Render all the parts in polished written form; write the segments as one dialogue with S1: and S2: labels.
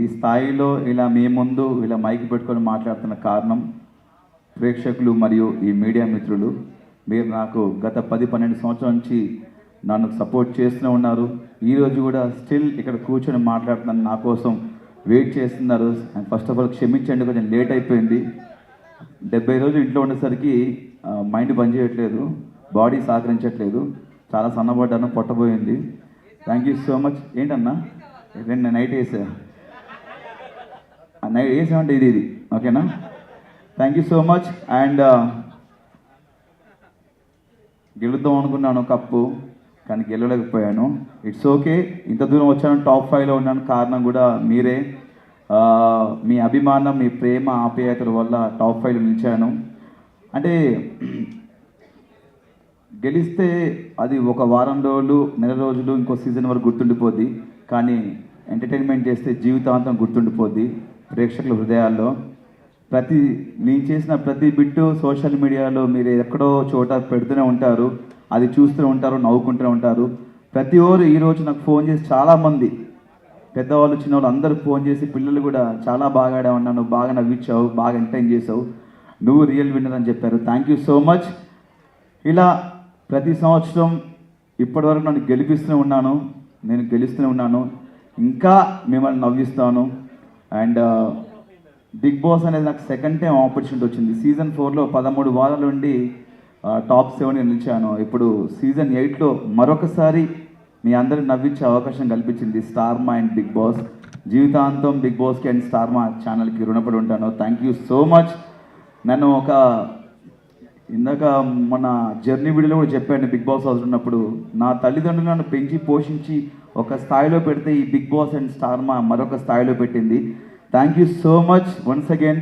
S1: ఈ స్థాయిలో ఇలా మీ ముందు ఇలా మైక్ పెట్టుకొని మాట్లాడుతున్న కారణం ప్రేక్షకులు మరియు ఈ మీడియా మిత్రులు. మీరు నాకు గత 10-12 సంవత్సరాల నుంచి నన్ను సపోర్ట్ చేస్తూనే ఉన్నారు. ఈరోజు కూడా స్టిల్ ఇక్కడ కూర్చొని మాట్లాడుతున్నాను, నా కోసం వెయిట్ చేస్తున్నారు. అండ్ ఫస్ట్ ఆఫ్ ఆల్ క్షమించండి, కొంచెం లేట్ అయిపోయింది. 70 రోజులు ఇంట్లో ఉండేసరికి మైండ్ పనిచేయట్లేదు, బాడీ సహకరించట్లేదు, చాలా సన్నబడ్డాను, పొట్టబోయింది. Thank you so much. ఏంటన్నా నేను నైట్ వేసామంటే ఇది ఓకేనా? Thank you so much. And గెలుద్దాం అనుకున్నాను కప్పు, కానీ గెలవలేకపోయాను. It's okay. ఇంత దూరం వచ్చాను, టాప్ 5లో ఉన్నాను, కారణం కూడా మీరే. మీ అభిమానం, మీ ప్రేమ, ఆప్యాయతల వల్ల టాప్ 5లో నిలిచాను. అంటే గెలిస్తే అది ఒక వారం రోజులు, నెల రోజులు, ఇంకో సీజన్ వరకు గుర్తుండిపోద్ది. కానీ ఎంటర్టైన్మెంట్ చేస్తే జీవితాంతం గుర్తుండిపోద్ది ప్రేక్షకుల హృదయాల్లో. నేను చేసిన ప్రతి బిట్టు సోషల్ మీడియాలో మీరు ఎక్కడో చోట పెడుతూనే ఉంటారు, అది చూస్తూనే ఉంటారు, నవ్వుకుంటూనే ఉంటారు. ప్రతి ఓరు ఈరోజు నాకు ఫోన్ చేసి చాలామంది పెద్దవాళ్ళు చిన్నవాళ్ళు అందరూ ఫోన్ చేసి, పిల్లలు కూడా చాలా బాగా ఆడామన్నా, నువ్వు బాగా నవ్వించావు, బాగా ఎంటర్టైన్ చేసావు, నువ్వు రియల్ విన్నర్ అని చెప్పారు. Thank you so much. ఇలా ప్రతి సంవత్సరం ఇప్పటివరకు నన్ను గెలిపిస్తూనే ఉన్నాను, నేను గెలుస్తూనే ఉన్నాను, ఇంకా మిమ్మల్ని నవ్విస్తాను. అండ్ బిగ్ బాస్ అనేది నాకు సెకండ్ టైం ఆపర్చునిటీ వచ్చింది. సీజన్ 4లో 13 వారాల నుండి టాప్ 7 నిలిచాను. ఇప్పుడు సీజన్ 8లో మరొకసారి మీ అందరిని నవ్వించే అవకాశం కల్పించింది స్టార్ మా అండ్ బిగ్ బాస్. జీవితాంతం బిగ్ బాస్కి అండ్ స్టార్ మా ఛానల్కి రుణపడి ఉంటాను. Thank you so much. నన్ను ఇందాక మన జర్నీ వీడియోలో కూడా చెప్పాను, బిగ్ బాస్ హౌస్ ఉన్నప్పుడు నా తల్లిదండ్రులు నన్ను పెంచి పోషించి ఒక స్థాయిలో పెడితే ఈ బిగ్ బాస్ అండ్ స్టార్ మా మరొక స్థాయిలో పెట్టింది. Thank you so much once again.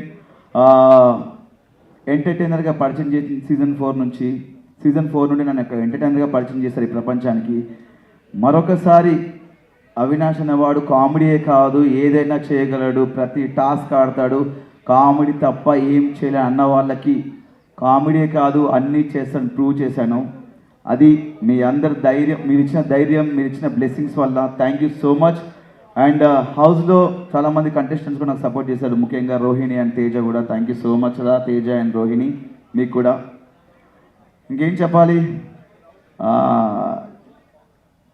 S1: ఎంటర్టైనర్గా పరిచయం చేసిన సీజన్ 4 నుండి నన్ను ఎంటర్టైనర్గా పరిచయం చేశారు ఈ ప్రపంచానికి. మరొకసారి అవినాష్ అనేవాడు కామెడీయే కాదు, ఏదైనా చేయగలడు, ప్రతి టాస్క్ ఆడతాడు, కామెడీ తప్ప ఏం చేయలే అన్న వాళ్ళకి కామెడీయే కాదు అన్నీ చేస్తాను ప్రూవ్ చేశాను. అది మీ అందరి ధైర్యం, మీరు ఇచ్చిన ధైర్యం, మీరు ఇచ్చిన బ్లెస్సింగ్స్ వల్ల. Thank you so much. And హౌస్లో చాలామంది కంటెస్టెంట్స్ కూడా నాకు సపోర్ట్ చేశారు, ముఖ్యంగా రోహిణి అండ్ తేజ కూడా. థ్యాంక్ యూ సో మచ్ రా తేజ అండ్ రోహిణి, మీకు కూడా. ఇంకేం చెప్పాలి,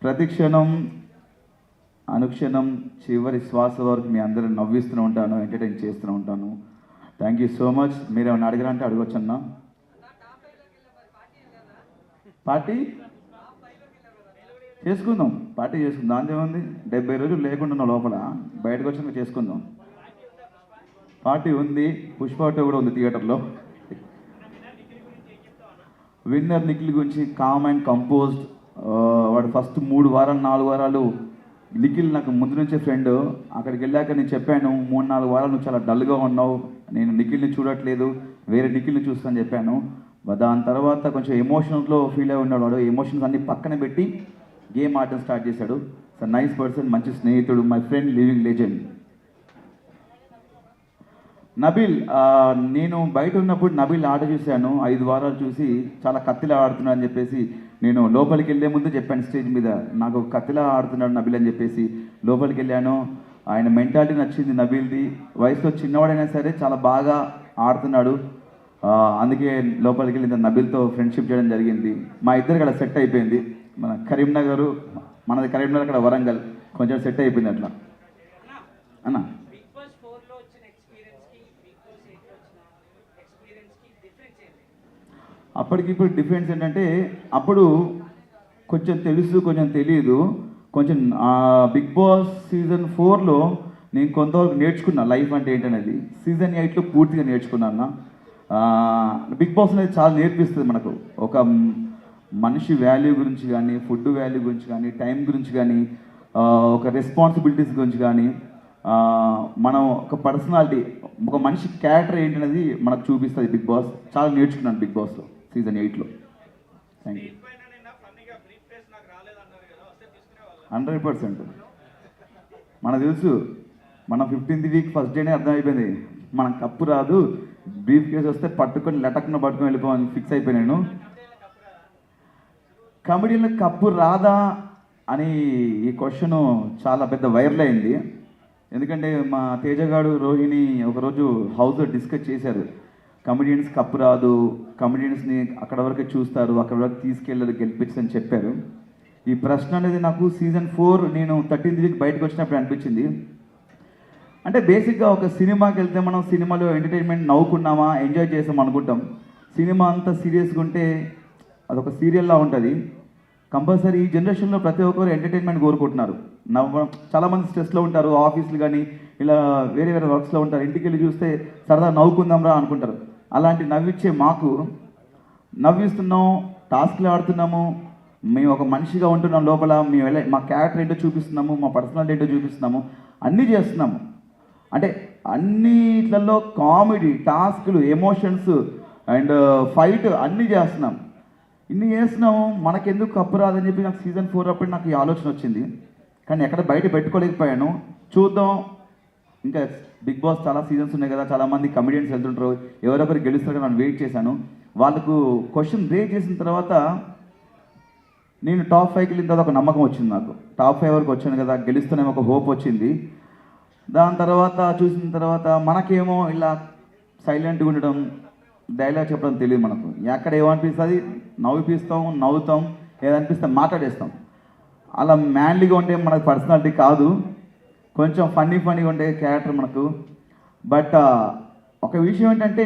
S1: ప్రతి క్షణం అనుక్షణం చివరి శ్వాస వరకు మీ అందరిని నవ్విస్తూనే ఉంటాను, ఎంటర్టైన్ చేస్తూనే ఉంటాను. Thank you so much. మీరు ఏమైనా అడగాలంటే అడగొచ్చన్నా. పార్టీ చేసుకుందాం, పార్టీ చేసుకుందాం, దాని ఏముంది. 70 రోజులు లేకుండా లోపల, బయటకు వచ్చినాక చేసుకుందాం. పార్టీ ఉంది, పుష్ప కూడా ఉంది థియేటర్లో. విన్నర్ నిఖిల్ గురించి కామ్ అండ్ కంపోజ్డ్. వాడు ఫస్ట్ 3 వారాలు 4 వారాలు నిఖిల్ నాకు ముందు నుంచే ఫ్రెండ్. అక్కడికి వెళ్ళాక నేను చెప్పాను, 3-4 వారాలు నువ్వు చాలా డల్గా ఉన్నావు, నేను నిఖిల్ని చూడట్లేదు, వేరే నిఖిల్ని చూస్తాను చెప్పాను. దాని తర్వాత కొంచెం ఎమోషన్స్లో ఫీల్ అయి ఉన్నాడు. వాడు ఎమోషన్స్ అన్ని పక్కన పెట్టి గేమ్ ఆడటం స్టార్ట్ చేశాడు. సో నైస్ పర్సన్, మంచి స్నేహితుడు, my friend, living legend. Nabeel, నేను బయట ఉన్నప్పుడు నబీల్ ఆట చూశాను, 5 వారాలు చూసి చాలా కత్తిలా ఆడుతున్నాడు అని చెప్పేసి నేను లోపలికి వెళ్ళే ముందు చెప్పాను స్టేజ్ మీద, నాకు కత్తిలా ఆడుతున్నాడు నబీల్ అని చెప్పేసి. లోపలికి వెళ్ళాను, ఆయన మెంటాలిటీ నచ్చింది నబీల్ది. వయసులో చిన్నవాడైనా సరే చాలా బాగా ఆడుతున్నాడు. అందుకే లోపలికి వెళ్ళి నబీల్తో ఫ్రెండ్షిప్ చేయడం జరిగింది. మా ఇద్దరికి అక్కడ సెట్ అయిపోయింది. మన కరీంనగర్, మనది కరీంనగర్, అక్కడ వరంగల్, కొంచెం సెట్ అయిపోయింది అట్లా అన్న. అప్పటికిప్పుడు డిఫరెన్స్ ఏంటంటే, అప్పుడు కొంచెం తెలుసు కొంచెం తెలియదు. కొంచెం బిగ్ బాస్ సీజన్ 4లో నేను కొంతవరకు నేర్చుకున్నా లైఫ్ అంటే ఏంటనేది. సీజన్ 8లో పూర్తిగా నేర్చుకున్నాను. బిగ్ బాస్ అనేది చాలా నేర్పిస్తుంది మనకు, ఒక మనిషి వాల్యూ గురించి కానీ, ఫుడ్ వాల్యూ గురించి కానీ, టైం గురించి కానీ, ఒక రెస్పాన్సిబిలిటీస్ గురించి కానీ, మనం ఒక పర్సనాలిటీ, ఒక మనిషి క్యారెక్టర్ ఏంటనేది మనకు చూపిస్తుంది బిగ్ బాస్. చాలా నేర్చుకున్నాను బిగ్ బాస్లో సీజన్ 8లో. Thank you. 100%. మనకు తెలుసు, మన 15th వీక్ ఫస్ట్ డేనే అర్థమైపోయింది, మనం కప్పు రాదు, బ్రీఫ్ కేసు వస్తే పట్టుకొని లటక్న పట్టుకొని వెళ్ళిపోవాలని ఫిక్స్ అయిపోయాను. కమెడీలో కప్పు రాదా అని ఈ క్వశ్చన్ చాలా పెద్ద వైరల్ అయింది. ఎందుకంటే మా తేజగాడు రోహిణి ఒకరోజు హౌస్లో డిస్కస్ చేశారు. కమెడియన్స్ కప్పు రాదు, కమెడియన్స్ని అక్కడ వరకే చూస్తారు, అక్కడ వరకు తీసుకెళ్ళారు, గెలిపించని చెప్పారు. ఈ ప్రశ్న అనేది నాకు సీజన్ 4 నేను 13th వీక్ బయటకు వచ్చినప్పుడు అనిపించింది. అంటే బేసిక్గా ఒక సినిమాకి వెళ్తే మనం సినిమాలో ఎంటర్టైన్మెంట్ నవ్వుకున్నామా, ఎంజాయ్ చేసాం అనుకుంటాం. సినిమా అంతా సీరియస్గా ఉంటే అదొక సీరియల్లా ఉంటుంది. కంపల్సరీ ఈ జనరేషన్లో ప్రతి ఒక్కరు ఎంటర్టైన్మెంట్ కోరుకుంటున్నారు. చాలామంది స్ట్రెస్లో ఉంటారు, ఆఫీసులు కానీ ఇలా వేరే వేరే వర్క్స్లో ఉంటారు. ఇంటికి వెళ్ళి చూస్తే సరదా నవ్వుకుందాంరా అనుకుంటారు. అలాంటి నవ్విచ్చే మాకు నవ్విస్తున్నాం, టాస్క్లు ఆడుతున్నాము, మేము ఒక మనిషిగా ఉంటున్నాం లోపల, మేము మా క్యారెక్టర్ ఏంటో చూపిస్తున్నాము, మా పర్సనాలిటీ ఏంటో చూపిస్తున్నాము, అన్నీ చేస్తున్నాము. అంటే అన్నిట్లలో కామెడీ, టాస్క్లు, ఎమోషన్స్ అండ్ ఫైట్ అన్నీ చేస్తున్నాం. ఇన్ని చేస్తున్నాము, మనకెందుకు కప్పు రాదని చెప్పి నాకు సీజన్ 4 అప్పుడు నాకు ఈ ఆలోచన వచ్చింది. కానీ ఎక్కడ బయట పెట్టుకోలేకపోయాను. చూద్దాం, ఇంకా బిగ్ బాస్ చాలా సీజన్స్ ఉన్నాయి కదా, చాలామంది కమెడియన్స్ వెళ్తుంటారు, ఎవరొకరు గెలుస్తారు కదా, నేను వెయిట్ చేశాను. వాళ్ళకు క్వశ్చన్ రేజ్ చేసిన తర్వాత నేను టాప్ 5కి వెళ్ళిన తర్వాత ఒక నమ్మకం వచ్చింది. నాకు టాప్ 5 వరకు వచ్చాను కదా, గెలుస్తూనే ఒక హోప్ వచ్చింది. దాని తర్వాత చూసిన తర్వాత మనకేమో ఇలా సైలెంట్గా ఉండడం, డైలాగ్ చెప్పడం తెలియదు. మనకు ఎక్కడ ఏమనిపిస్తుంది నవ్విపిస్తాం, నవ్వుతాం, ఏదనిపిస్తే మాట్లాడేస్తాం. అలా మ్యాన్లీగా ఉంటే మనకు పర్సనాలిటీ కాదు, కొంచెం ఫన్నీగా ఉండే క్యారెక్టర్ మనకు. బట్ ఒక విషయం ఏంటంటే,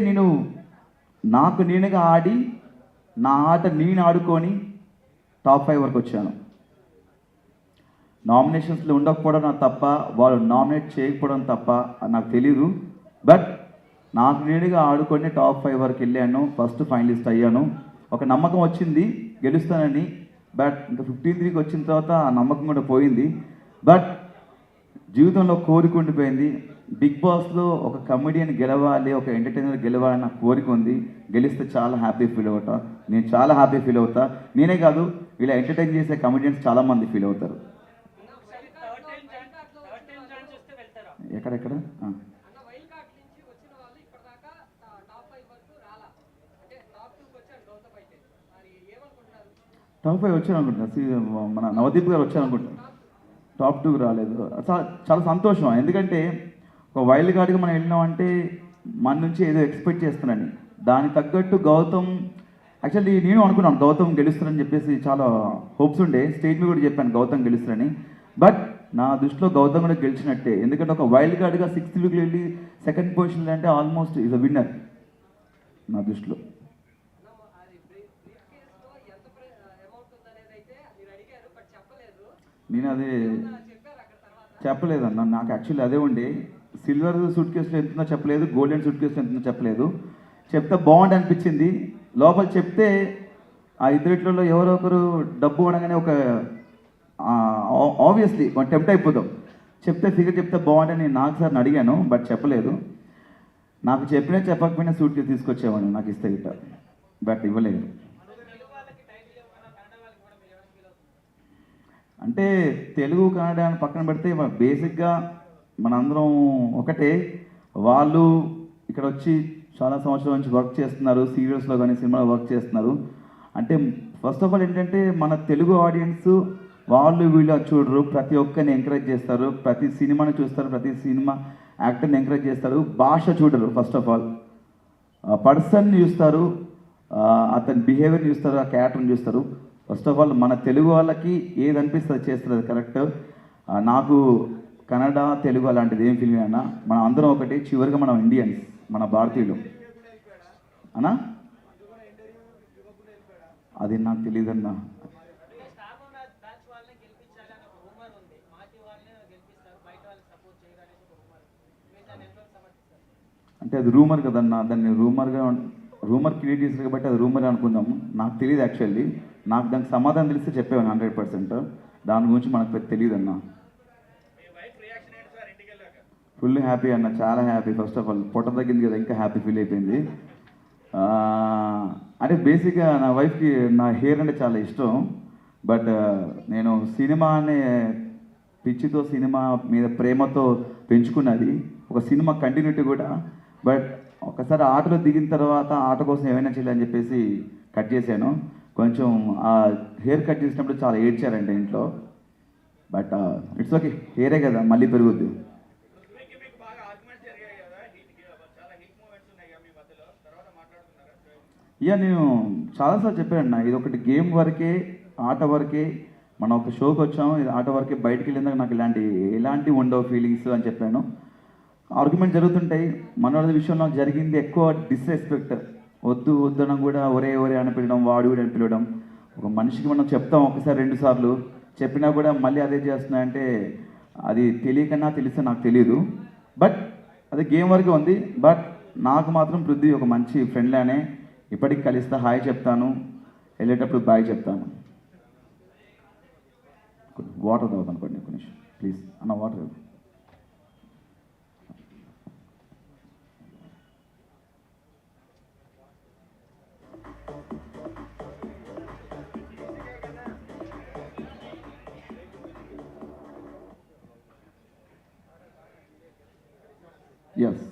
S1: నాకు నేనుగా ఆడి నా ఆట నేను ఆడుకొని టాప్ 5 వరకు వచ్చాను. నామినేషన్స్లో ఉండకపోవడం నాకు తప్ప, వాళ్ళు నామినేట్ చేయకపోవడం తప్ప నాకు తెలీదు. బట్ నాకు నేనుగా ఆడుకొని టాప్ 5 వరకు వెళ్ళాను, ఫస్ట్ ఫైనలిస్ట్ అయ్యాను. ఒక నమ్మకం వచ్చింది గెలుస్తానని. బట్ ఇంకా 15th వీక్ వచ్చిన తర్వాత ఆ నమ్మకం కూడా పోయింది. బట్ జీవితంలో కోరిక ఉండిపోయింది. బిగ్ బాస్లో ఒక కమెడియన్ గెలవాలి, ఒక ఎంటర్టైనర్ గెలవాలని నాకు కోరిక ఉంది. గెలిస్తే చాలా హ్యాపీ ఫీల్ అవుతా, నేను చాలా హ్యాపీ ఫీల్ అవుతా. నేనే కాదు, ఇలా ఎంటర్టైన్ చేసే కమెడియన్స్ చాలామంది ఫీల్ అవుతారు. ఎక్కడెక్కడ టాప్ 5 వచ్చాను అనుకుంటున్నా. మన నవదీప్ గారు వచ్చారు అనుకుంటున్నా, టాప్ 2 రాలేదు. చాలా సంతోషం. ఎందుకంటే ఒక వైల్డ్ కార్డ్గా మనం వెళ్ళినామంటే మన నుంచి ఏదో ఎక్స్పెక్ట్ చేస్తున్నాను. దానికి తగ్గట్టు గౌతమ్, యాక్చువల్లీ నేను అనుకున్నాను గౌతమ్ గెలుస్తానని చెప్పేసి, చాలా హోప్స్ ఉండే. స్టేజ్ మీద కూడా చెప్పాను గౌతమ్ గెలుస్తానని. బట్ నా దృష్టిలో గౌతమ్ కూడా గెలిచినట్టే. ఎందుకంటే ఒక వైల్డ్ కార్డ్గా 6th వీక్లో వెళ్ళి 2nd పొజిషన్ అంటే ఆల్మోస్ట్ ఈజ్ అ విన్నర్ నా దృష్టిలో. నేను అదే చెప్పలేదన్న, నాకు యాక్చువల్లీ అదే ఉండే. సిల్వర్ సూట్ కేసులో ఎంతుందో చెప్పలేదు, గోల్డెన్ సూట్ కేసులో ఎంతుందో చెప్పలేదు. చెప్తే బాగుండి అనిపించింది. లోపల చెప్తే ఆ ఇద్దరిట్లలో ఎవరో ఒకరు డబ్బు అనగానే ఒక ఆబ్వియస్లీ టెంప్ట్ అయిపోతాం. చెప్తే ఫిగర్ చెప్తే బాగుంటే నేను నాకు సార్ని అడిగాను, బట్ చెప్పలేదు. నాకు చెప్పినా చెప్పకపోయినా సూట్ కేసు తీసుకొచ్చేవాడిని నాకు ఇస్తే గిట్ట, బట్ ఇవ్వలేదు. అంటే తెలుగు కన్నడ అని పక్కన పెడితే బేసిక్గా మనందరం ఒకటే. వాళ్ళు ఇక్కడ వచ్చి చాలా సంవత్సరాల నుంచి వర్క్ చేస్తున్నారు, సీరియల్స్లో కానీ సినిమాలో వర్క్ చేస్తున్నారు. అంటే ఫస్ట్ ఆఫ్ ఆల్ ఏంటంటే, మన తెలుగు ఆడియన్స్ వాళ్ళు వీళ్ళు చూడరు, ప్రతి ఒక్కరిని ఎంకరేజ్ చేస్తారు, ప్రతి సినిమాని చూస్తారు, ప్రతి సినిమా యాక్టర్ని ఎంకరేజ్ చేస్తారు. భాష చూడరు, ఫస్ట్ ఆఫ్ ఆల్ పర్సన్ని చూస్తారు, అతని బిహేవియర్ చూస్తారు, ఆ క్యారెక్టర్ని చూస్తారు. ఫస్ట్ ఆఫ్ ఆల్ మన తెలుగు వాళ్ళకి ఏది అనిపిస్తుంది చేస్తారు, అది కరెక్ట్. నాకు కన్నడ తెలుగు అలాంటిది ఏం ఫీలింగ్ అన్నా, మనం అందరం ఒకటి. చివరిగా మనం ఇండియన్స్, మన భారతీయులు అన్నా. అది నాకు తెలియదన్నా. అంటే అది రూమర్ కదన్నా, దాన్ని రూమర్ క్రియేట్ చేశారు కాబట్టి అది రూమర్ అనుకుందాము. నాకు తెలియదు యాక్చువల్లీ. నాకు దానికి సమాధానం తెలిస్తే చెప్పేవాను 100%. దాని గురించి మనకు తెలియదు అన్న. ఫుల్ హ్యాపీ అన్న, చాలా హ్యాపీ. ఫస్ట్ ఆఫ్ ఆల్ పొట్ట తగ్గింది కదా, ఇంకా హ్యాపీ ఫీల్ అయిపోయింది. అంటే బేసిక్గా నా వైఫ్కి నా హెయిర్ అంటే చాలా ఇష్టం. బట్ నేను సినిమా అనే పిచ్చితో, సినిమా మీద ప్రేమతో పెంచుకున్నది, ఒక సినిమా కంటిన్యూటీ కూడా. బట్ ఒకసారి ఆటలో దిగిన తర్వాత ఆట కోసం ఏమైనా చేయాలని చెప్పేసి కట్ చేశాను. కొంచెం ఆ హెయిర్ కట్ చేసినప్పుడు చాలా ఏడ్చారండి ఇంట్లో. బట్ ఇట్స్ ఓకే, హెయిరే కదా, మళ్ళీ పెరుగుద్ది. ఇక నేను చాలాసార్లు చెప్పాను ఇది ఒకటి గేమ్ వరకే, ఆట వరకే. మనం ఒక షోకి వచ్చాము, ఇది ఆట వరకే. బయటికి వెళ్ళిందాక నాకు ఎలాంటి ఉండవు ఫీలింగ్స్ అని చెప్పాను. ఆర్గ్యుమెంట్ జరుగుతుంటాయి. మనోడి విషయంలో నాకు జరిగింది ఎక్కువ డిస్రెస్పెక్ట్. వద్దు వద్దనం కూడా ఒరే ఒరే అని పిలవడం, వాడు కూడా అని పిలవడం. ఒక మనిషికి మనం చెప్తాం ఒకసారి 2 సార్లు చెప్పినా కూడా మళ్ళీ అదే చేస్తున్నాయంటే అది తెలియకన్నా తెలిస్తే నాకు తెలియదు. బట్ అది గేమ్ వరకే ఉంది. బట్ నాకు మాత్రం పృథ్వీ ఒక మంచి ఫ్రెండ్లానే. ఇప్పటికి కలిస్తే హాయ్ చెప్తాను, వెళ్ళేటప్పుడు బాయ్ చెప్తాను. వాటర్ తాగుతాను కొన్ని నిమిషం ప్లీజ్ అన్న, వాటర్. ఎస్,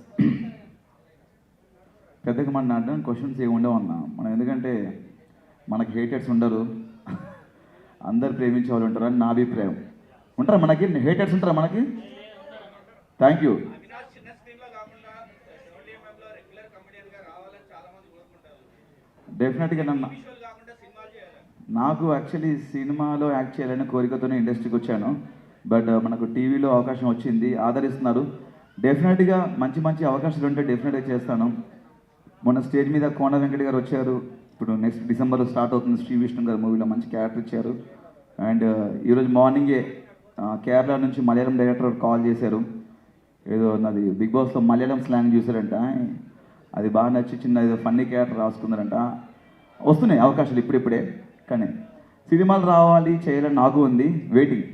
S1: పెద్దగా మన అడ్డం క్వశ్చన్స్ ఏమి ఉండవు అన్న మనం, ఎందుకంటే మనకి హేటర్స్ ఉండరు, అందరు ప్రేమించే వాళ్ళు ఉంటారు అని నా అభిప్రాయం. ఉంటారా మనకి హేటర్స్? ఉంటారా మనకి? Thank you. డెఫినెట్గా నాకు యాక్చువల్లీ సినిమాలో యాక్ట్ చేయాలని కోరికతోనే ఇండస్ట్రీకి వచ్చాను. బట్ మనకు టీవీలో అవకాశం వచ్చింది, ఆదరిస్తున్నారు. డెఫినెట్గా మంచి మంచి అవకాశాలు ఉంటే డెఫినెట్గా చేస్తాను. మొన్న స్టేజ్ మీద కోన వెంకట గారు వచ్చారు. ఇప్పుడు నెక్స్ట్ డిసెంబర్లో స్టార్ట్ అవుతుంది శ్రీ విష్ణు గారు మూవీలో, మంచి క్యారెక్టర్ ఇచ్చారు. అండ్ ఈరోజు మార్నింగే కేరళ నుంచి మలయాళం డైరెక్టర్ కాల్ చేశారు. ఏదో నాది బిగ్ బాస్లో మలయాళం స్లాంగ్ చూసారంట, అది బాగా నచ్చి చిన్న ఏదో ఫన్నీ క్యారెక్టర్ రాసుకున్నారంట. వస్తున్నాయి అవకాశాలు ఇప్పుడిప్పుడే, కానీ సినిమాలు రావాలి చేయాలని నాకు ఉంది, వెయిటింగ్.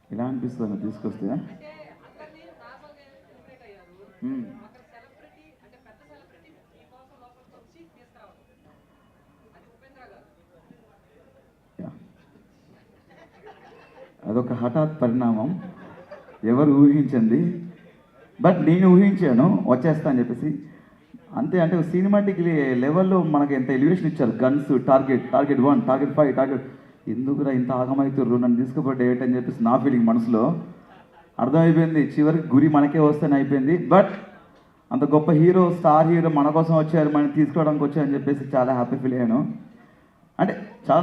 S1: ఎలా అనిపిస్తుంది తీసుకొస్తే? అదొక హఠాత్ పరిణామం, ఎవరు ఊహించింది. బట్ నేను ఊహించాను వచ్చేస్తా అని చెప్పేసి. అంతే, అంటే సినిమాటిక్ లెవెల్లో మనకి ఎంత ఎలివేషన్ ఇచ్చారు. Guns, target 1, target 5, target. ఎందుకురా ఇంత ఆగమవుతుర్రు, నన్ను తీసుకుపోతే ఏంటని చెప్పేసి నా ఫీలింగ్ మనసులో అర్థమైపోయింది. చివరికి గురి మనకే వస్తేనే అయిపోయింది. బట్ అంత గొప్ప హీరో, స్టార్ హీరో మన కోసం వచ్చారు, మనం తీసుకోవడానికి వచ్చారని చెప్పేసి చాలా హ్యాపీ ఫీల్ అయ్యాను. అంటే చాలా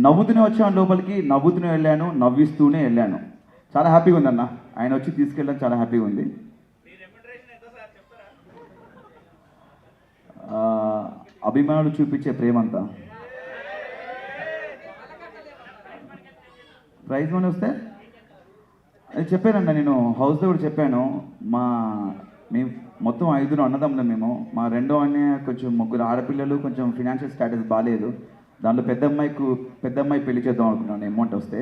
S1: నవ్వుతూనే వచ్చాను లోపలికి, నవ్వుతూనే వెళ్ళాను, నవ్విస్తూనే వెళ్ళాను. చాలా హ్యాపీగా ఉంది అన్న, ఆయన వచ్చి తీసుకెళ్ళడం చాలా హ్యాపీగా ఉంది. అభిమానులు చూపించే ప్రేమంతా ప్రైజ్ మనీ వస్తే అది చెప్పానన్న, నేను హౌస్లో కూడా చెప్పాను. మేము మొత్తం 5 అన్నదమ్ములం మేము. మా రెండో అన్నయ్య కొంచెం 3 ఆడపిల్లలు, కొంచెం ఫినాన్షియల్ స్టేటస్ బాగాలేదు. దాంట్లో పెద్ద అమ్మాయి పెళ్లి చేద్దాం అనుకున్నాను అమౌంట్ వస్తే,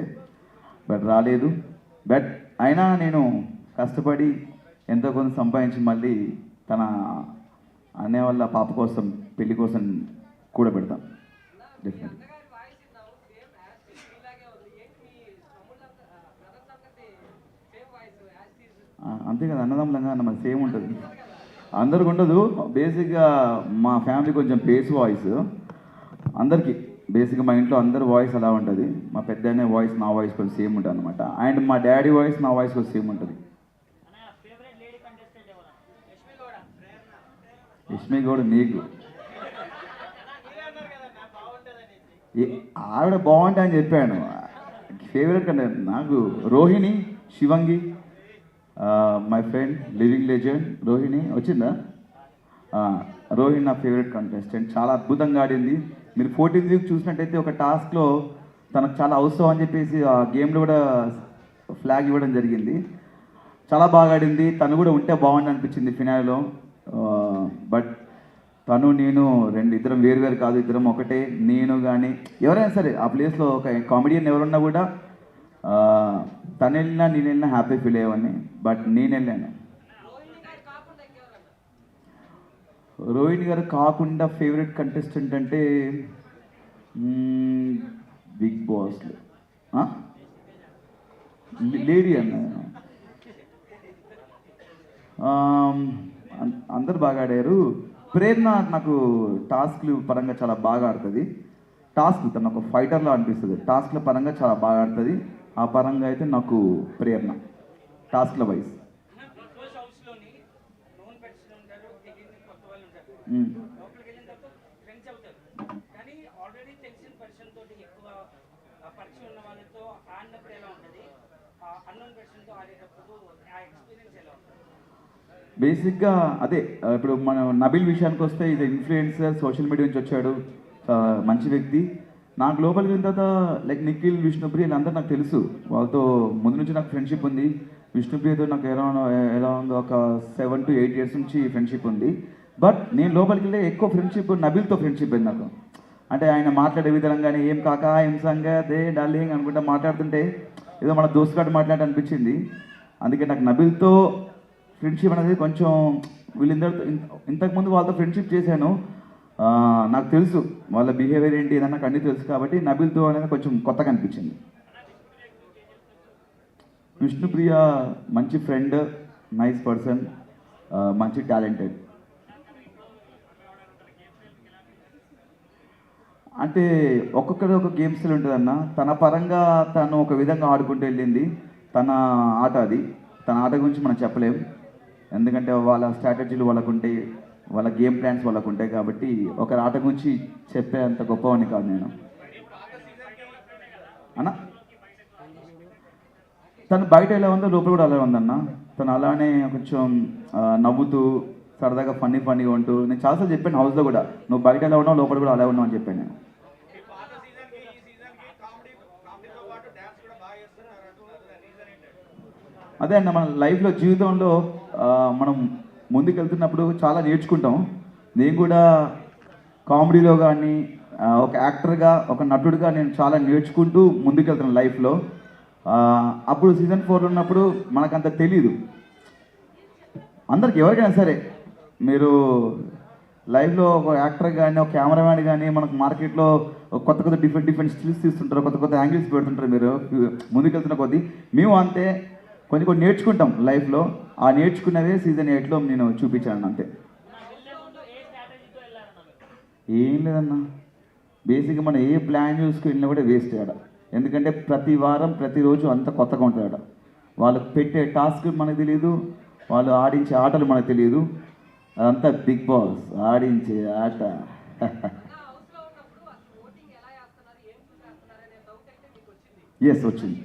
S1: బట్ రాలేదు. బట్ అయినా నేను కష్టపడి ఎంతో కొంత సంపాదించి మళ్ళీ తన అన్నయ్య వాళ్ళ పాప కోసం, పెళ్లి కోసం కూడా పెడతాం డెఫినెట్లీ. అంతే కదా, అన్నదమ్ములంగా మనకి సేమ్ ఉంటుంది, అందరికి ఉండదు. బేసిక్గా మా ఫ్యామిలీ కొంచెం బేస్ వాయిస్, అందరికీ బేసిక్గా మా ఇంట్లో అందరి వాయిస్ అలా ఉంటుంది. మా పెద్దనే వాయిస్ నా వాయిస్ కొంచెం సేమ్ ఉంటుంది అనమాట. అండ్ మా డాడీ వాయిస్ నా వాయిస్ కొంచెం సేమ్ ఉంటుంది. యష్మి గౌడ్ నీకు ఆవిడ బాగుంటుంది అని చెప్పాను. ఫేవరెట్ కంటే నాకు రోహిణి, శివంగి, my friend living legend Rohini వచ్చిందా? రోహిణి నా ఫేవరెట్ కంటెస్టెంట్, చాలా అద్భుతంగా ఆడింది. మీరు 14th వీక్ చూసినట్టయితే ఒక టాస్క్లో తనకు చాలా అవసరం అని చెప్పేసి ఆ గేమ్లో కూడా ఫ్లాగ్ ఇవ్వడం జరిగింది. చాలా బాగా ఆడింది. తను కూడా ఉంటే బాగుంది అనిపించింది ఫినాల్లో. బట్ తను నేను ఇద్దరం వేరు కాదు, ఇద్దరం ఒకటే. నేను కానీ ఎవరైనా సరే ఆ ప్లేస్లో ఒక కామెడియన్ ఎవరున్నా కూడా తను వెళ్ళినా నేను వెళ్ళినా హ్యాపీ ఫీల్ అయ్యేవాడిని. బట్ నేను వెళ్ళాను. రోహిణి గారు కాకుండా ఫేవరెట్ కంటెస్టెంట్ అంటే బిగ్ బాస్లో లేడీ అన్న, అందరు బాగా ఆడారు. ప్రేరణ నాకు టాస్క్లు పరంగా చాలా బాగా ఆడుతుంది. తను ఒక ఫైటర్లో అనిపిస్తుంది. టాస్క్ల పరంగా చాలా బాగా ఆడుతుంది. ఆ పరంగా అయితే నాకు ప్రేరణ టాస్క్ల వైజ్. బేసిక్గా అదే ఇప్పుడు మనం నబిల్ విషయానికి వస్తే ఇది ఇన్ఫ్లుయెన్సర్, సోషల్ మీడియా నుంచి వచ్చాడు, మంచి వ్యక్తి. నాకు లోపలికి వెళ్ళిన తర్వాత లైక్ నిఖిల్, విష్ణుప్రియ వీళ్ళందరూ నాకు తెలుసు, వాళ్ళతో ముందు నుంచి నాకు ఫ్రెండ్షిప్ ఉంది. విష్ణుప్రియతో నాకు అరౌండ్ ఒక 7 to 8 years నుంచి ఫ్రెండ్షిప్ ఉంది. బట్ నేను లోపలికి వెళ్ళే ఎక్కువ ఫ్రెండ్షిప్ నబిల్తో ఫ్రెండ్షిప్ అయింది నాకు. అంటే ఆయన మాట్లాడే విధానం కానీ ఏం కాకా ఏం సంగతే డార్లింగ్ అనుకుంటా మాట్లాడుతుంటే ఏదో మన దోస్తుగాడు మాట్లాడి అనిపించింది. అందుకే నాకు నబిల్తో ఫ్రెండ్షిప్ అనేది కొంచెం వీళ్ళందరితో ఇంతకుముందు వాళ్ళతో ఫ్రెండ్షిప్ చేశాను, నాకు తెలుసు వాళ్ళ బిహేవియర్ ఏంటి ఏదన్నా నాకు అన్నీ తెలుసు. కాబట్టి నబిల్తో అనేది కొంచెం కొత్తగా అనిపించింది. విష్ణుప్రియ మంచి ఫ్రెండ్, నైస్ పర్సన్, మంచి టాలెంటెడ్. అంటే ఒక్కొక్కరి ఒక గేమ్ స్టైల్ ఉంటుందన్న. తన పరంగా తను ఒక విధంగా ఆడుకుంటూ వెళ్ళింది, తన ఆట అది. తన ఆట గురించి మనం చెప్పలేం, ఎందుకంటే వాళ్ళ స్ట్రాటజీలు వాళ్ళకు ఉంటాయి, వాళ్ళ గేమ్ ప్లాన్స్ వాళ్ళకు ఉంటాయి. కాబట్టి ఒకరి ఆట గురించి చెప్పే అంత గొప్పవాడిని కాదు నేను అన్న. తను బయట ఎలా ఉందో లోపల కూడా అలా ఉందన్న. తను అలానే కొంచెం నవ్వుతూ సరదాగా ఫన్నీగా ఉంటూ, నేను చాలాసార్లు చెప్పాను హౌస్లో కూడా, నువ్వు బయట ఎలా ఉన్నావు లోపల కూడా అలా ఉన్నావు అని చెప్పాను నేను. అదే అన్న, మన లైఫ్లో జీవితంలో మనం ముందుకెళ్తున్నప్పుడు చాలా నేర్చుకుంటాం. నేను కూడా కామెడీలో కానీ ఒక యాక్టర్గా, ఒక నటుడిగా నేను చాలా నేర్చుకుంటూ ముందుకెళ్తున్నాను లైఫ్లో. అప్పుడు సీజన్ 4 ఉన్నప్పుడు మనకంత తెలీదు. అందరికి ఎవరికైనా సరే మీరు లైఫ్లో ఒక యాక్టర్ కానీ ఒక కెమెరామ్యాన్ కానీ మనకు మార్కెట్లో కొత్త డిఫరెంట్ స్కిల్స్ తీస్తుంటారు, కొత్త యాంగిల్స్ పెడుతుంటారు మీరు ముందుకెళ్తున్న కొద్దీ. మేము అంతే కొన్ని నేర్చుకుంటాం లైఫ్లో. ఆ నేర్చుకున్నవే సీజన్ 8లో నేను చూపించాను అంతే. ఏం లేదన్నా, బేసిక్గా మనం ఏ ప్లాన్ చూసుకున్నా కూడా వేస్ట్ ఆడ. ఎందుకంటే ప్రతి వారం ప్రతిరోజు అంత కొత్తగా ఉంటాడు. వాళ్ళకు పెట్టే టాస్క్ మనకు తెలియదు, వాళ్ళు ఆడించే ఆటలు మనకు తెలియదు. అదంతా బిగ్ బాస్ ఆడించే ఆట. ఎస్ వచ్చింది.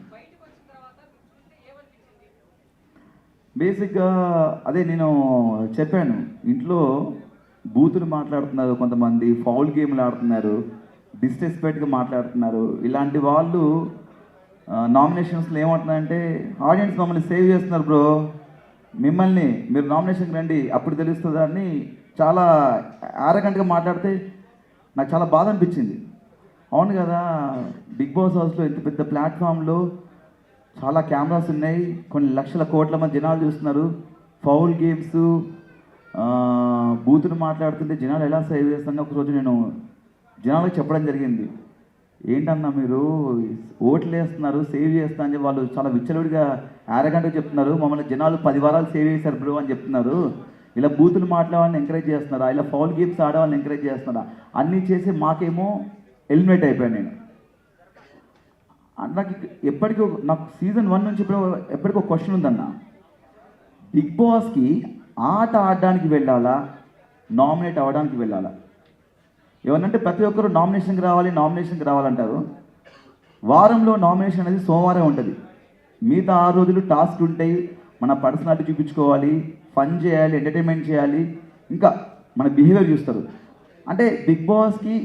S1: బేసిక్గా అదే నేను చెప్పాను, ఇంట్లో బూతులు మాట్లాడుతున్నారు కొంతమంది, ఫౌల్ గేమ్లు ఆడుతున్నారు, డిస్రెస్పెక్ట్గా మాట్లాడుతున్నారు. ఇలాంటి వాళ్ళు నామినేషన్స్లో ఏమంటున్నారంటే, ఆడియన్స్ మమ్మల్ని సేవ్ చేస్తున్నారు బ్రో, మిమ్మల్ని మీరు నామినేషన్కి రండి అప్పుడు తెలుస్తుందా అని చాలా ఆరగంటగా మాట్లాడితే నాకు చాలా బాధ అనిపించింది. అవును కదా, బిగ్ బాస్ హౌస్లో ఇంత పెద్ద ప్లాట్ఫామ్లో చాలా కెమెరాస్ ఉన్నాయి, కొన్ని లక్షల కోట్ల మంది జనాలు చూస్తున్నారు. ఫౌల్ గేమ్స్, బూతులు మాట్లాడుతుంటే జనాలు ఎలా సేవ్ చేస్తారని ఒకరోజు నేను జనాలకు చెప్పడం జరిగింది. ఏంటన్నా మీరు ఓట్లు వేస్తున్నారు, సేవ్ చేస్తా అని వాళ్ళు చాలా విచ్చలవిడిగా ఆరగంటగా చెప్తున్నారు, మమ్మల్ని జనాలు 10 వారాలు సేవ్ చేశారు బ్రో అని చెప్తున్నారు. ఇలా బూతులు మాట్లాడాలని ఎంకరేజ్ చేస్తున్నారా, ఇలా ఫౌల్ గేమ్స్ ఆడవాళ్ళని ఎంకరేజ్ చేస్తున్నారా, అన్నీ చేసి మాకేమో ఎలిమినేట్ అయిపోయాను నేను. నాకు ఎప్పటికీ నాకు సీజన్ 1 నుంచి ఎప్పటికీ ఒక క్వశ్చన్ ఉందన్న, బిగ్ బాస్కి ఆట ఆడడానికి వెళ్ళాలా, నామినేట్ అవ్వడానికి వెళ్ళాలా? ఏమన్నంటే ప్రతి ఒక్కరు నామినేషన్కి రావాలంటారు. వారంలో నామినేషన్ అనేది సోమవారం ఉంటుంది, మిగతా 6 రోజులు టాస్క్ ఉంటాయి, మన పర్సనాలిటీ చూపించుకోవాలి, ఫన్ చేయాలి, ఎంటర్టైన్మెంట్ చేయాలి, ఇంకా మన బిహేవియర్ చూస్తారు. అంటే బిగ్ బాస్కి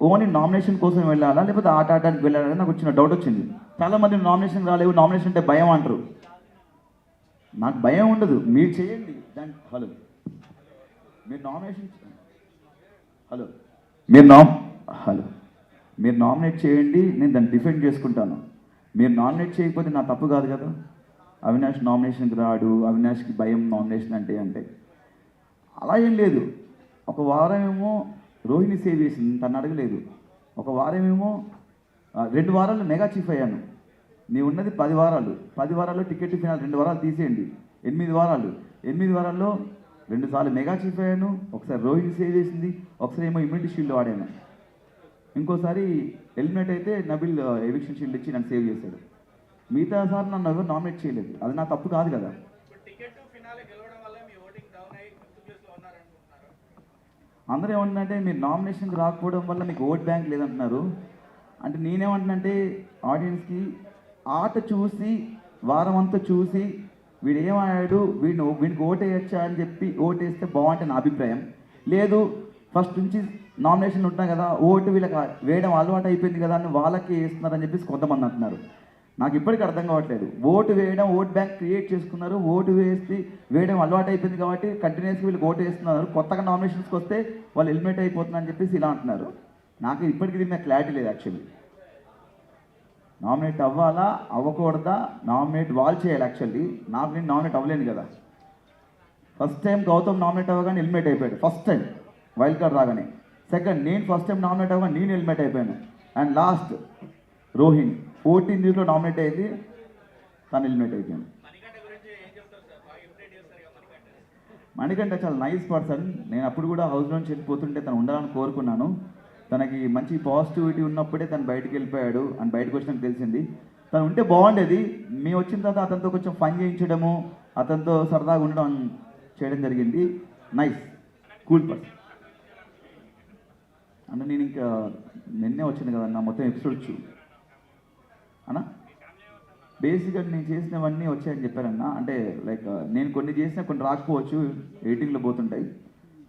S1: ఓన్లీ నామినేషన్ కోసం వెళ్ళాలా లేకపోతే ఆట ఆడడానికి వెళ్ళాలని నాకు వచ్చిన డౌట్ వచ్చింది. చాలామంది నామినేషన్ రాలేవు, నామినేషన్ అంటే భయం అంటారు. నాకు భయం ఉండదు, మీరు చేయండి దాన్ని. మీరు నామినేషన్ మీరు నామినేట్ చేయండి, నేను దాన్ని డిఫెండ్ చేసుకుంటాను. మీరు నామినేట్ చేయకపోతే నా తప్పు కాదు కదా. అవినాష్ నామినేషన్కి రాడు, అవినాష్కి భయం నామినేషన్ అంటే అలా ఏం లేదు. ఒక వారం ఏమో రోహిణి సేవ్ చేసింది, తను అడగలేదు. ఒక వారం ఏమో 2 వారాలు మెగా చీఫ్ అయ్యాను. నీ ఉన్నది 10 వారాలు, 10 వారాల్లో టికెట్ ఫినాల్ 2 వారాలు తీసేయండి, 8 వారాలు. 8 వారాల్లో 2 సార్లు మెగా చీఫ్ అయ్యాను, ఒకసారి రోహిణి సేవ్ చేసింది, ఒకసారి ఏమో ఇమ్యూనిటీ షీల్డ్ ఆడాను, ఇంకోసారి ఎలిమినేట్ అయితే నబిల్ ఎవిక్షన్ షీల్డ్ ఇచ్చి నన్ను సేవ్ చేశాడు. మిగతా సార్ నన్ను ఎవరు నామినేట్ చేయలేదు, అది నా తప్పు కాదు కదా. అందరూ ఏమంటున్నారంటే మీరు నామినేషన్కి రాకపోవడం వల్ల మీకు ఓట్ బ్యాంక్ లేదంటున్నారు. అంటే నేనేమంటున్నానంటే ఆడియన్స్కి ఆట చూసి వారం అంతా చూసి వీడు ఏమయ్యాడు, వీడికి ఓటేయచ్చా అని చెప్పి ఓటేస్తే బాగుంటుంది నా అభిప్రాయం. లేదు ఫస్ట్ నుంచి నామినేషన్ ఉంటున్నాయి కదా, ఓటు వీళ్ళకి వేయడం అలవాటు అయిపోయింది కదా అని వాళ్ళకి వేస్తున్నారని చెప్పేసి కొంతమంది అంటున్నారు. నాకు ఇప్పటికీ అర్థం కావట్లేదు. ఓటు వేయడం, ఓట్ బ్యాంక్ క్రియేట్ చేసుకున్నారు, ఓటు వేయడం అలవాటు అయిపోయింది కాబట్టి కంటిన్యూస్గా వీళ్ళకి ఓటు వేస్తున్నారు. కొత్తగా నామినేషన్స్కి వస్తే వాళ్ళు ఎలిమినేట్ అయిపోతున్నారని చెప్పేసి ఇలా అంటున్నారు. నాకు ఇప్పటికీ దీని మీద క్లారిటీ లేదు. యాక్చువల్లీ నామినేట్ అవ్వాలా అవ్వకూడదా, నామినేట్ వాళ్ళు చేయాలి. యాక్చువల్లీ నాకు నేను నామినేట్ అవ్వలేను కదా. ఫస్ట్ టైం గౌతమ్ నామినేట్ అవ్వగానే ఎలిమినేట్ అయిపోయాడు, ఫస్ట్ టైం వైల్డ్ కార్డ్ రాగానే. సెకండ్ నేను ఫస్ట్ టైం నామినేట్ అవ్వగానే నేను ఎలిమినేట్ అయిపోయాను. అండ్ లాస్ట్ రోహిణి 14 వీక్లో నామినేట్ అయింది, తను ఎలిమినేట్ అయిపోయాను. మణికంఠ చాలా నైస్ పర్సన్. నేను అప్పుడు కూడా హౌస్ నుంచి వెళ్ళిపోతుంటే తను ఉండాలని కోరుకున్నాను. తనకి మంచి పాజిటివిటీ ఉన్నప్పుడే తను బయటకు వెళ్ళిపోయాడు అని బయటకు వచ్చినాక తెలిసింది. తను ఉంటే బాగుండేది. మేము వచ్చిన తర్వాత అతనితో కొంచెం ఫన్ చేయించడము, అతనితో సరదాగా ఉండడం చేయడం జరిగింది. Nice cool person. అంటే నేను ఇంకా నిన్నే వచ్చింది కదన్నా మొత్తం ఎపిసోడ్స్ అన్నా. బేసిక్గా నేను చేసినవన్నీ వచ్చాయని చెప్పారన్నా. అంటే లైక్ నేను కొన్ని చేసినా కొన్ని రాకపోవచ్చు, ఎడిటింగ్లో పోతుంటాయి,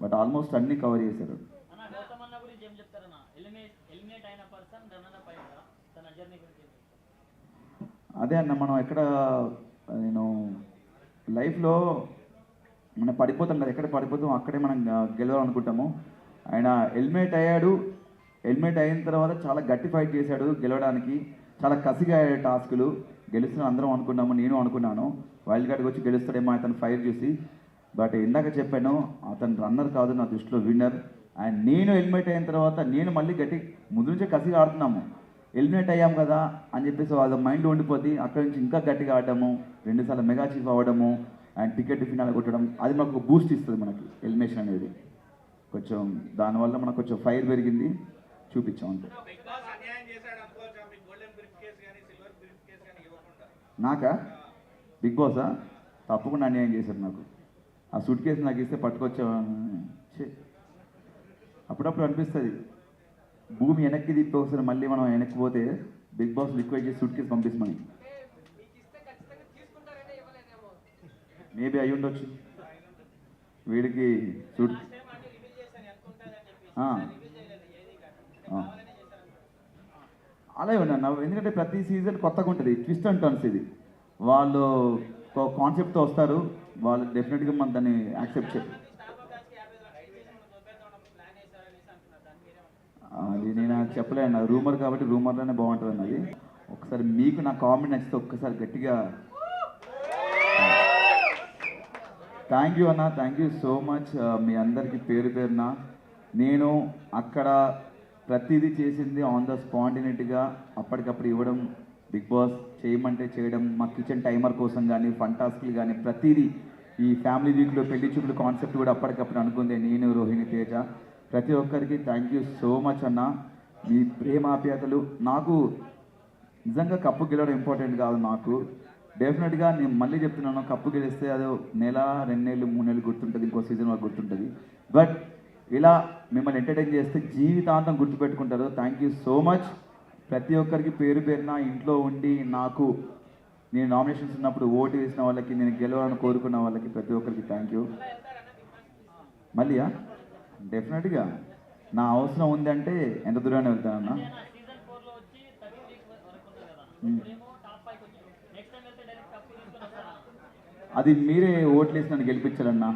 S1: బట్ ఆల్మోస్ట్ అన్నీ కవర్ చేశారు. అదే అన్న, మనం ఎక్కడ నేను లైఫ్లో మనం పడిపోతాం కదా, ఎక్కడ పడిపోతాం అక్కడే మనం గెలవాలనుకుంటాము. ఆయన ఎలిమినేట్ అయ్యాడు. ఎలిమినేట్ అయిన తర్వాత చాలా గట్టి ఫైట్ చేశాడు గెలవడానికి. చాలా కసిగా అయ్యాడు టాస్కులు. గెలుస్తున్న అందరం అనుకున్నాము, నేను అనుకున్నాను వైల్డ్ కార్డ్కి వచ్చి గెలుస్తాడేమో అతను ఫైట్ చూసి. బట్ ఇందాక చెప్పాను అతను రన్నర్ కాదు, నా దృష్టిలో విన్నర్. అండ్ నేను ఎలిమినేట్ అయిన తర్వాత నేను మళ్ళీ గట్టి ముందు నుంచే కసిగా ఆడుతున్నాము. ఎలిమినేట్ అయ్యాం కదా అని చెప్పేసి అది మైండ్లో ఉండిపోతే అక్కడి నుంచి ఇంకా గట్టిగా ఆడటము, 2 సార్లు మెగా చీఫ్ అవ్వడము అండ్ టికెట్ ఫినాల్ కొట్టడం, అది మనకు బూస్ట్ ఇస్తుంది మనకి ఎలిమినేషన్ అనేది. కొంచెం దానివల్ల మనకు కొంచెం ఫైర్ పెరిగింది, చూపించాం అంతే. నాకా బిగ్ బాసా తప్పకుండా అన్యాయం చేశారు నాకు. ఆ సూట్ కేసు నాకు ఇస్తే పట్టుకొచ్చామని అప్పుడప్పుడు అనిపిస్తుంది. భూమి వెనక్కి తిప్పి ఒకసారి మళ్ళీ మనం వెనక్కి పోతే బిగ్ బాస్ రిక్వెస్ట్ చేసి సూట్ కేసు పంపిస్తామని. మేబీ అయి ఉండొచ్చు వీడికి సూట్. అలాగే ఉన్నాను, ఎందుకంటే ప్రతి సీజన్ కొత్తగా ఉంటుంది, ట్విస్ట్ అండ్ టర్న్స్. ఇది వాళ్ళు ఒక కాన్సెప్ట్తో వస్తారు, వాళ్ళు డెఫినెట్గా మనం దాన్ని యాక్సెప్ట్ చేయాలి. అది నేను చెప్పలేను, అది రూమర్ కాబట్టి రూమర్లోనే బాగుంటుంది అన్నది. ఒకసారి మీకు నా కామెంట్ నచ్చితే ఒక్కసారి గట్టిగా థ్యాంక్ యూ అన్న, థ్యాంక్ యూ సో మచ్. మీ అందరికీ పేరు పేరున నేను అక్కడ ప్రతిదీ చేసింది ఆన్ ద స్పాంటినిటీగా అప్పటికప్పుడు ఇవ్వడం, బిగ్ బాస్ చేయమంటే చేయడం, మా కిచెన్ టైమర్ కోసం కానీ ఫన్ టాస్క్లు కానీ ప్రతిదీ. ఈ ఫ్యామిలీ వీక్లో పెళ్లి చూపులు కాన్సెప్ట్ కూడా అప్పటికప్పుడు అనుకుందే నేను, రోహిణి, తేజ. ప్రతి ఒక్కరికి థ్యాంక్ యూ సో మచ్ అన్న. మీ ప్రేమాప్యాతలు నాకు నిజంగా కప్పు గెలవడం ఇంపార్టెంట్ కాదు నాకు. డెఫినెట్గా నేను మళ్ళీ చెప్తున్నాను, కప్పు గెలిస్తే అదో 1 నెల 2 నెలలు 3 నెలలు గుర్తుంటుంది, ఇంకో సీజన్ వరకు గుర్తుంటుంది. బట్ ఇలా మిమ్మల్ని ఎంటర్టైన్ చేస్తే జీవితాంతం గుర్తుపెట్టుకుంటారు. Thank you so much. ప్రతి ఒక్కరికి పేరు పేరున ఇంట్లో ఉండి నాకు నేను నామినేషన్స్ ఉన్నప్పుడు ఓటు వేసిన వాళ్ళకి, నేను గెలవాలని కోరుకున్న వాళ్ళకి ప్రతి ఒక్కరికి థ్యాంక్ యూ. మళ్ళీయా డెఫినెట్గా నా అవసరం ఉందంటే ఎంత దూరాన్ని వెళ్తానన్నా. అది మీరే ఓట్లు వేసి నన్ను గెలిపించాలన్నా.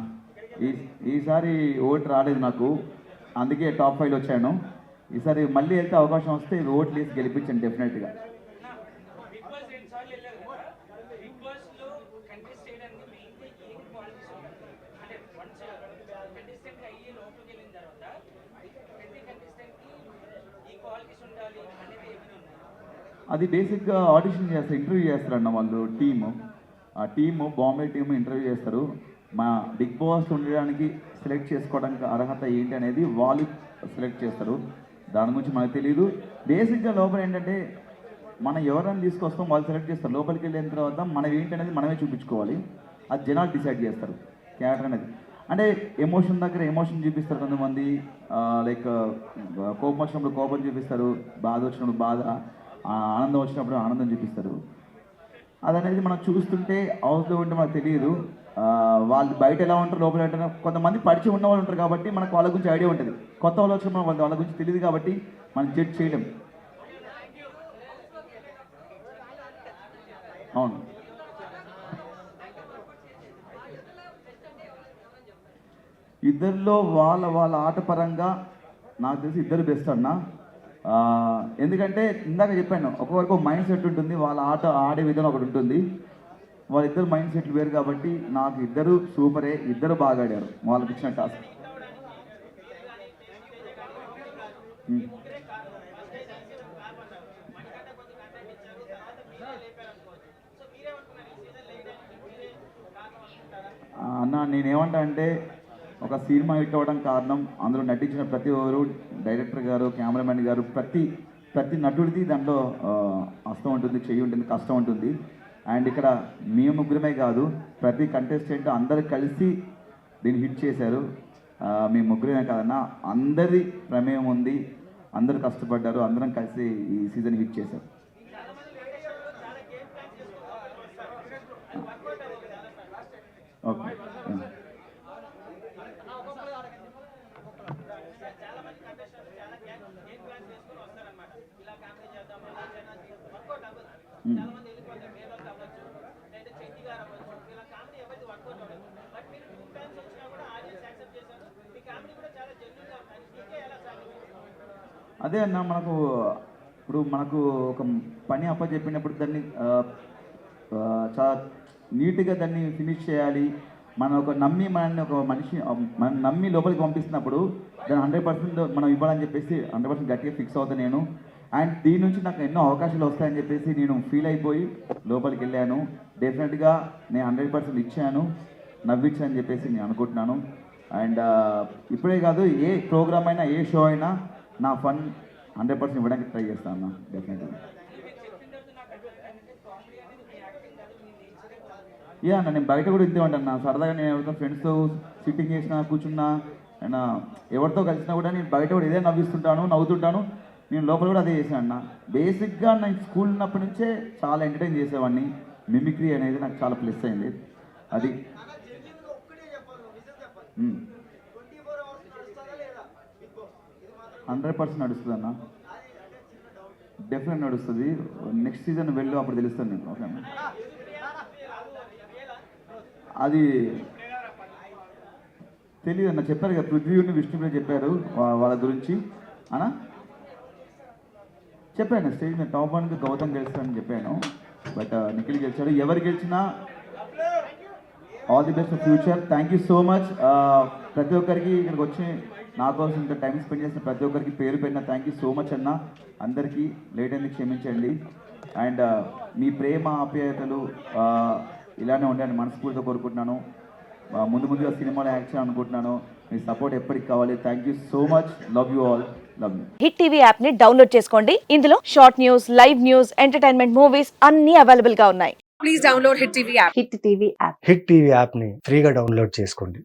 S1: ఈసారి ఓటు రాలేదు నాకు, అందుకే టాప్ 5లో వచ్చాను. ఈసారి మళ్ళీ వెళ్తే అవకాశం వస్తే ఓట్లు వేసి గెలిపించండి డెఫినెట్గా. అది బేసిక్గా ఆడిషన్ చేస్తారు, ఇంటర్వ్యూ చేస్తారన్న వాళ్ళు టీము. ఆ టీము బాంబే టీము ఇంటర్వ్యూ చేస్తారు. మా బిగ్ బాస్ ఉండడానికి సెలెక్ట్ చేసుకోవడానికి అర్హత ఏంటి అనేది వాళ్ళు సెలెక్ట్ చేస్తారు. దాని గురించి మనకు తెలియదు. బేసిక్గా లోపల ఏంటంటే మనం ఎవరైనా తీసుకొస్తాం, వాళ్ళు సెలెక్ట్ చేస్తారు. లోపలికి వెళ్ళిన తర్వాత మనం ఏంటనేది మనమే చూపించుకోవాలి. అది జనాలు డిసైడ్ చేస్తారు క్యారెక్టర్ అనేది. అంటే ఎమోషన్ దగ్గర ఎమోషన్ చూపిస్తారు కొంతమంది, లైక్ కోపం వచ్చినప్పుడు కోపం చూపిస్తారు, బాధ వచ్చినప్పుడు బాధ, ఆనందం వచ్చినప్పుడు ఆనందం చూపిస్తారు. అదనేది మనం చూస్తుంటే అవసరం ఉంటే మనకు తెలియదు. వాళ్ళు బయట ఎలా ఉంటారు, లోపల ఉంటారు. కొంతమంది పరిచయం ఉన్న వాళ్ళు ఉంటారు కాబట్టి మనకు వాళ్ళ గురించి ఐడియా ఉంటుంది. కొత్త వాళ్ళు వచ్చిన వాళ్ళ గురించి తెలియదు కాబట్టి మనం జడ్జ్ చేయలేం. అవును, ఇద్దరిలో వాళ్ళ ఆట పరంగా నాకు తెలిసి ఇద్దరు బెస్ట్ అన్న. ఎందుకంటే ఇందాక చెప్పాను, ఒక్కొక్కరికి మైండ్ సెట్ ఉంటుంది, వాళ్ళ ఆట ఆడే విధానం ఒకటి ఉంటుంది. వాళ్ళిద్దరు మైండ్ సెట్లు వేరు కాబట్టి నాకు ఇద్దరు సూపరే, ఇద్దరు బాగా ఆడారు వాళ్ళకి ఇచ్చిన టాస్క్. అన్న నేనేమంటా అంటే, ఒక సినిమా హిట్ అవ్వడం కారణం అందులో నటించిన ప్రతి ఒక్కరు, డైరెక్టర్ గారు, కెమెరామెన్ గారు, ప్రతి నటుడిది దాంట్లో హస్తం ఉంటుంది, చెయ్యి ఉంటుంది, కష్టం ఉంటుంది. అండ్ ఇక్కడ మేము ముగ్గురమే కాదు, ప్రతి కంటెస్టెంట్ అందరు కలిసి దీన్ని హిట్ చేశారు. మేము ముగ్గురమే కాదన్నా, అందరి ప్రమేయం ఉంది, అందరూ కష్టపడ్డారు, అందరం కలిసి ఈ సీజన్ హిట్ చేశారు. ఓకే, అదే అన్న, మనకు ఒక పని అప్పచెప్పినప్పుడు దాన్ని చాలా నీట్గా దాన్ని ఫినిష్ చేయాలి. మనం మనల్ని ఒక మనిషి మనం నమ్మి లోపలికి పంపిస్తున్నప్పుడు దాన్ని 100% మనం ఇవ్వాలని చెప్పేసి 100% గట్టిగా ఫిక్స్ అవుతాను నేను. అండ్ దీని నుంచి నాకు ఎన్నో అవకాశాలు వస్తాయని చెప్పేసి నేను ఫీల్ అయిపోయి లోపలికి వెళ్ళాను. డెఫినెట్గా నేను 100% ఇచ్చాను, నవ్వించాను చెప్పేసి నేను అనుకుంటున్నాను. అండ్ ఇప్పుడే కాదు, ఏ ప్రోగ్రామ్ అయినా, ఏ షో అయినా నా ఫన్ 100% ఇవ్వడానికి ట్రై చేస్తాను అన్న, డెఫినెట్గా. యా అన్న, నేను బయట కూడా ఇంతే ఉంటాను. సరదాగా నేను ఎవరితో ఫ్రెండ్స్తో సిట్టింగ్ చేసినా, కూర్చున్నా, అయినా ఎవరితో కలిసినా కూడా నేను బయట కూడా ఇదే నవ్విస్తుంటాను, నవ్వుతుంటాను. నేను లోపల కూడా అదే చేశాను అన్న. బేసిక్గా నేను స్కూల్ ఉన్నప్పటి నుంచే చాలా ఎంటర్టైన్ చేసేవాడిని. మిమిక్రీ అనేది నాకు చాలా ప్లస్ అయింది. అది 100% నడుస్తుంది అన్న, డెఫినెట్ నడుస్తుంది. నెక్స్ట్ సీజన్ వెళ్ళు, అప్పుడు తెలుస్తుంది నీకు. ఓకే అన్న, అది తెలియదు అన్న, చెప్పారు కదా పృథ్వీని విష్ణుప్రియ చెప్పారు వాళ్ళ గురించి అన్న. చెప్పాను స్టేజ్ మీద టాప్ 1కి గౌతమ్ గెలుస్తాడని చెప్పాను, బట్ నిఖిల్ గెలిచాడు. ఎవరు గెలిచినా all the best for future. Thank you so much. ప్రతి ఒక్కరికి ఇక్కడికి వచ్చి నా కోసం ఇంత టైం స్పెండ్ చేసిన ప్రతి ఒక్కరికి పేరు పెట్టిన థ్యాంక్ యూ సో మచ్ అన్న. అందరికీ లేట్ అయింది, క్షమించండి. అండ్ మీ ప్రేమ ఆప్యాయతలు ఇలానే ఉండాలని మనస్ఫూర్తిగా కోరుకుంటున్నాను. ముందుగా సినిమాలో యాక్ట్ చేయాలనుకుంటున్నాను. మీ సపోర్ట్ ఎప్పటికి కావాలి. Thank you so much. Love you all. Love you.
S2: Hit TV app ని డౌన్లోడ్ చేసుకోండి. ఇందులో short news, live news, entertainment movies అన్ని అవైలబుల్ గా ఉన్నాయి. Please download hit TV app.
S3: Hit TV app ని ఫ్రీగా డౌన్లోడ్ చేసుకోండి.